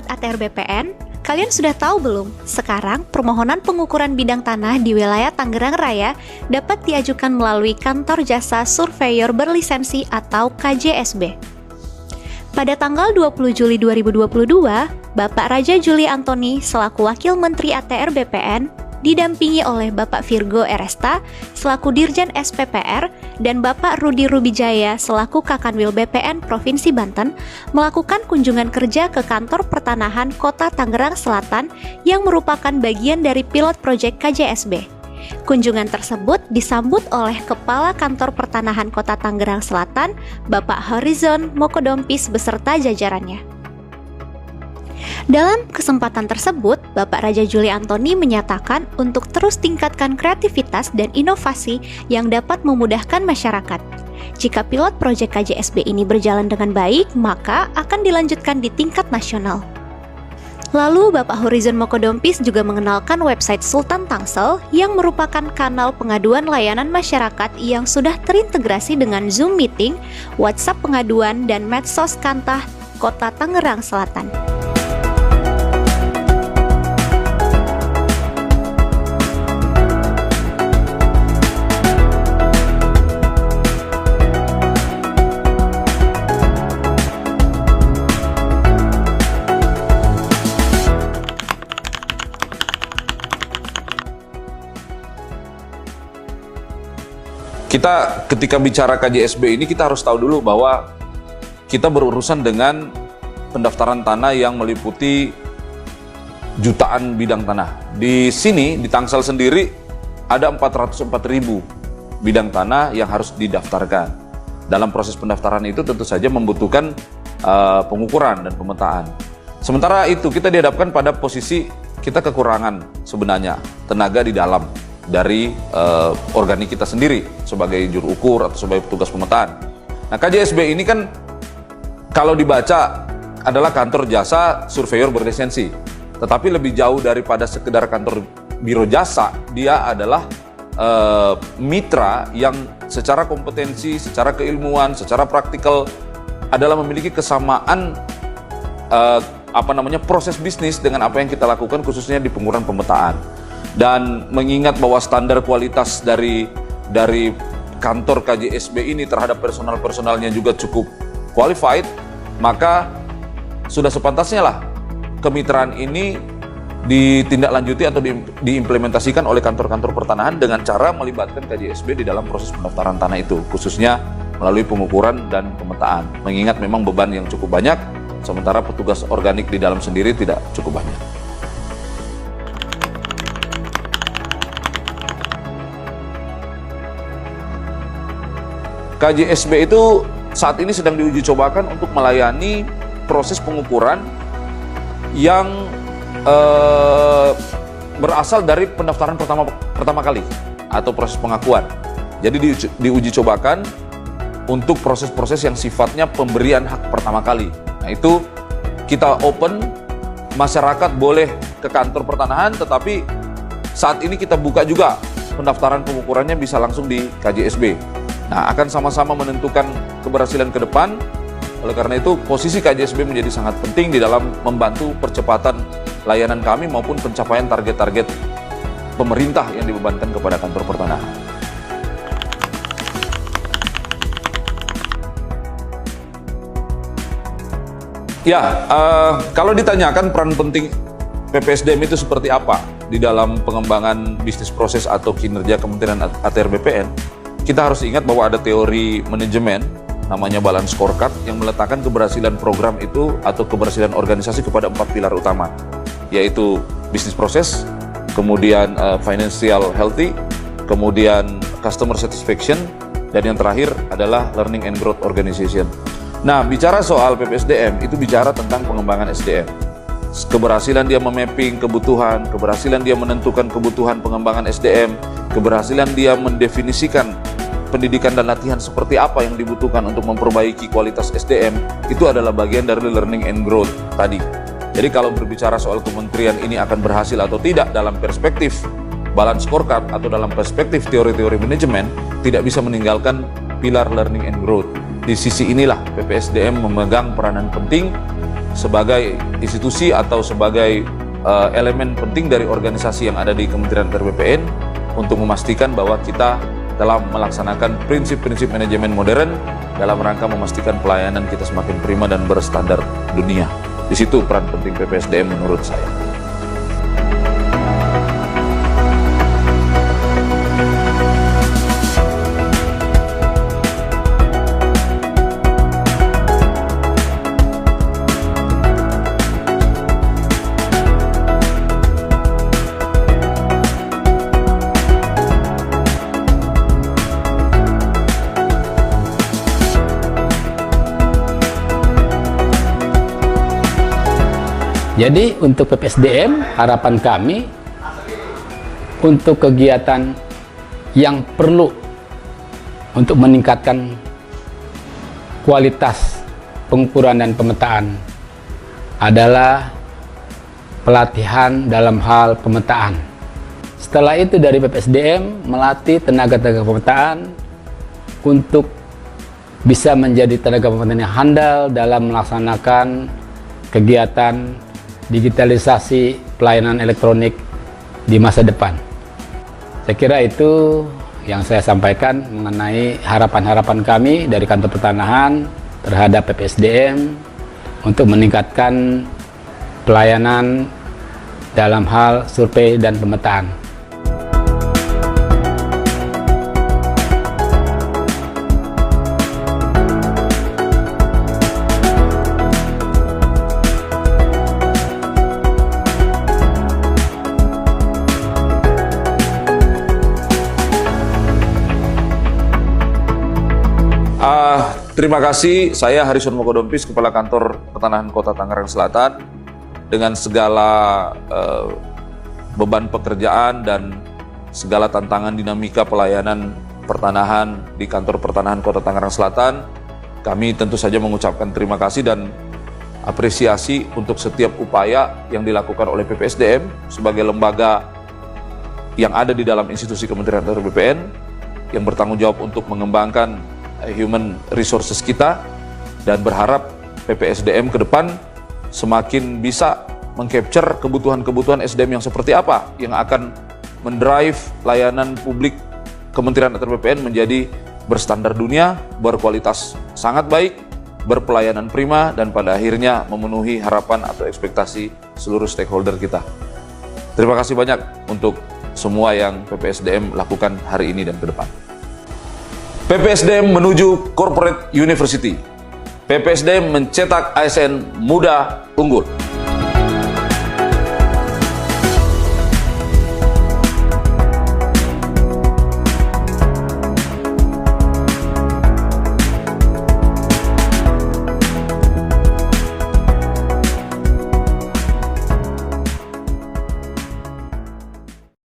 Sobat ATR BPN, kalian sudah tahu belum? Sekarang permohonan pengukuran bidang tanah di wilayah Tangerang Raya dapat diajukan melalui Kantor Jasa Surveyor Berlisensi atau KJSB. Pada tanggal 20 Juli 2022, Bapak Raja Juli Antoni selaku Wakil Menteri ATR BPN didampingi oleh Bapak Virgo Eresta selaku Dirjen SPPR dan Bapak Rudi Rubijaya selaku Kakanwil BPN Provinsi Banten melakukan kunjungan kerja ke Kantor Pertanahan Kota Tangerang Selatan yang merupakan bagian dari pilot proyek KJSB. Kunjungan tersebut disambut oleh Kepala Kantor Pertanahan Kota Tangerang Selatan, Bapak Horizon Mokodompis beserta jajarannya. Dalam kesempatan tersebut, Bapak Raja Juli Antoni menyatakan untuk terus tingkatkan kreativitas dan inovasi yang dapat memudahkan masyarakat. Jika pilot proyek KJSB ini berjalan dengan baik, maka akan dilanjutkan di tingkat nasional. Lalu Bapak Horizon Mokodompis juga mengenalkan website Sultan Tangsel yang merupakan kanal pengaduan layanan masyarakat yang sudah terintegrasi dengan Zoom Meeting, WhatsApp pengaduan, dan medsos Kantah Kota Tangerang Selatan. Kita ketika bicara KJSB ini kita harus tahu dulu bahwa kita berurusan dengan pendaftaran tanah yang meliputi jutaan bidang tanah. Di sini, di Tangsel sendiri, ada 404.000 bidang tanah yang harus didaftarkan. Dalam proses pendaftaran itu tentu saja membutuhkan pengukuran dan pemetaan. Sementara itu kita dihadapkan pada posisi kita kekurangan sebenarnya tenaga di dalam dari organik kita sendiri sebagai juru ukur atau sebagai petugas pemetaan. Nah, KJSB ini kan kalau dibaca adalah kantor jasa surveyor berlisensi, tetapi lebih jauh daripada sekedar kantor biro jasa, dia adalah mitra yang secara kompetensi, secara keilmuan, secara praktikal adalah memiliki kesamaan proses bisnis dengan apa yang kita lakukan khususnya di pengukuran pemetaan. Dan mengingat bahwa standar kualitas dari kantor KJSB ini terhadap personalnya juga cukup qualified, maka sudah sepantasnya lah kemitraan ini ditindaklanjuti atau diimplementasikan oleh kantor-kantor pertanahan dengan cara melibatkan KJSB di dalam proses pendaftaran tanah itu, khususnya melalui pengukuran dan pemetaan. Mengingat memang beban yang cukup banyak, sementara petugas organik di dalam sendiri tidak cukup banyak. KJSB itu saat ini sedang diuji cobakan untuk melayani proses pengukuran yang berasal dari pendaftaran pertama kali atau proses pengakuan. Jadi diuji cobakan untuk proses-proses yang sifatnya pemberian hak pertama kali. Nah, itu kita open, masyarakat boleh ke kantor pertanahan, tetapi saat ini kita buka juga pendaftaran pengukurannya bisa langsung di KJSB. Nah, akan sama-sama menentukan keberhasilan ke depan. Oleh karena itu, posisi KJSB menjadi sangat penting di dalam membantu percepatan layanan kami maupun pencapaian target-target pemerintah yang dibebankan kepada kantor pertanahan. Ya, kalau ditanyakan peran penting PPSDM itu seperti apa di dalam pengembangan bisnis proses atau kinerja Kementerian ATR BPN, kita harus ingat bahwa ada teori manajemen namanya balance scorecard yang meletakkan keberhasilan program itu atau keberhasilan organisasi kepada 4 pilar utama, yaitu bisnis proses, kemudian financial healthy, kemudian customer satisfaction, dan yang terakhir adalah learning and growth organization. Nah, bicara soal PPSDM itu bicara tentang pengembangan SDM. Keberhasilan dia memapping kebutuhan, keberhasilan dia menentukan kebutuhan pengembangan SDM, keberhasilan dia mendefinisikan pendidikan dan latihan seperti apa yang dibutuhkan untuk memperbaiki kualitas SDM, itu adalah bagian dari learning and growth tadi. Jadi kalau berbicara soal kementerian ini akan berhasil atau tidak dalam perspektif balance scorecard atau dalam perspektif teori-teori manajemen, tidak bisa meninggalkan pilar learning and growth. Di sisi inilah PPSDM memegang peranan penting sebagai institusi atau sebagai elemen penting dari organisasi yang ada di Kementerian ATR BPN untuk memastikan bahwa kita dalam melaksanakan prinsip-prinsip manajemen modern dalam rangka memastikan pelayanan kita semakin prima dan berstandar dunia. Di situ peran penting PPSDM menurut saya. Jadi untuk PPSDM, harapan kami untuk kegiatan yang perlu untuk meningkatkan kualitas pengukuran dan pemetaan adalah pelatihan dalam hal pemetaan. Setelah itu dari PPSDM melatih tenaga-tenaga pemetaan untuk bisa menjadi tenaga pemetaan yang handal dalam melaksanakan kegiatan digitalisasi pelayanan elektronik di masa depan. Saya kira itu yang saya sampaikan mengenai harapan-harapan kami dari Kantor Pertanahan terhadap PPSDM untuk meningkatkan pelayanan dalam hal survei dan pemetaan. Terima kasih, saya Harrison Mokodompis, Kepala Kantor Pertanahan Kota Tangerang Selatan. Dengan segala beban pekerjaan dan segala tantangan dinamika pelayanan pertanahan di Kantor Pertanahan Kota Tangerang Selatan, kami tentu saja mengucapkan terima kasih dan apresiasi untuk setiap upaya yang dilakukan oleh PPSDM sebagai lembaga yang ada di dalam institusi Kementerian ATR BPN yang bertanggung jawab untuk mengembangkan human resources kita, dan berharap PPSDM ke depan semakin bisa mengcapture kebutuhan-kebutuhan SDM yang seperti apa yang akan mendrive layanan publik Kementerian ATR BPN menjadi berstandar dunia, berkualitas sangat baik, berpelayanan prima, dan pada akhirnya memenuhi harapan atau ekspektasi seluruh stakeholder kita. Terima kasih banyak untuk semua yang PPSDM lakukan hari ini dan ke depan. PPSDM menuju Corporate University. PPSDM mencetak ASN muda unggul.